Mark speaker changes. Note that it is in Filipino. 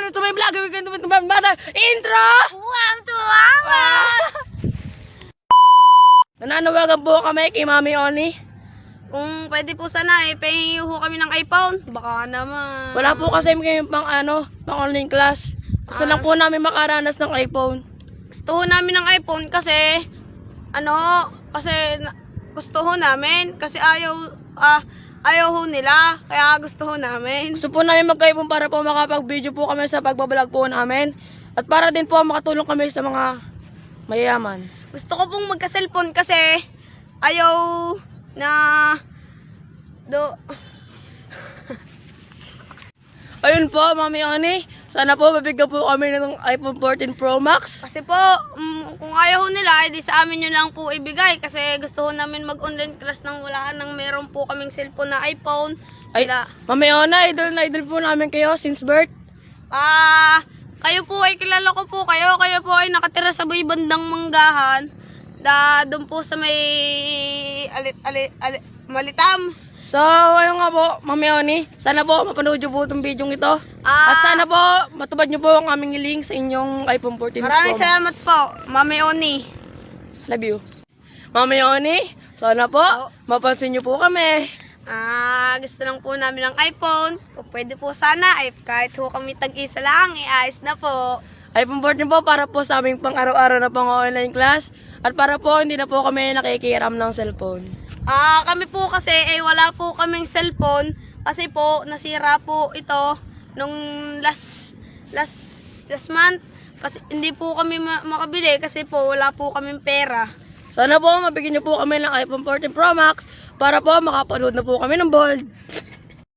Speaker 1: welcome to my vlog. Welcome to my mother. Intro! Nananawagan po kami kay Mami Oni.
Speaker 2: Kung pwede po sana, pahingi ho kami ng iPhone. Baka naman.
Speaker 1: Wala po kasi kami pang online class. Gusto lang po namin makaranas ng iPhone.
Speaker 2: Gusto ho namin ng iPhone kasi, gusto ho namin. Kasi ayaw ho nila. Kaya gusto ho namin.
Speaker 1: Gusto po namin magka-iPhone para po makapag-video po kami sa pagbablog po namin. At para din po makatulong kami sa mga mayayaman.
Speaker 2: Gusto ko pong magka-cellphone kasi ayaw na
Speaker 1: Ayun po, Mami Oni. Sana po mabigyan po kami ng iPhone 14 Pro Max.
Speaker 2: Kasi po, kung ayaw ho nila, edi sa amin nyo lang po ibigay. Kasi gusto ho namin mag-online class nang wala nang meron po kaming cellphone na iPhone.
Speaker 1: Ay, Mami Oni, idol po namin kayo since birth.
Speaker 2: Kayo po ay kilala ko po kayo. Kayo po ay nakatira sa may bandang Manggahan. Doon po sa may Malitam.
Speaker 1: So, ayun nga po, Mami Oni. Sana po mapanood nyo po itong video ito. At sana po matupad nyo po ang aming link sa inyong iPhone 14 Pro Max.
Speaker 2: Maraming salamat po, Mami Oni.
Speaker 1: Love you. Mami Oni, sana po mapansin nyo po kami.
Speaker 2: Gusto lang po namin ng iPhone. O pwede po sana, kahit ho kami tag-isa lang, ayos na po.
Speaker 1: iPhone 14 po para po sa aming pang-araw-araw na pang-online class. At para po hindi na po kami nakikiram ng cellphone.
Speaker 2: Kami po kasi ay wala po kaming cellphone kasi po nasira po ito nung last month kasi hindi po kami makabili kasi po wala po kaming pera.
Speaker 1: Sana po mabigyan niyo po kami ng iPhone 14 Pro Max para po makapanood na po kami ng bold.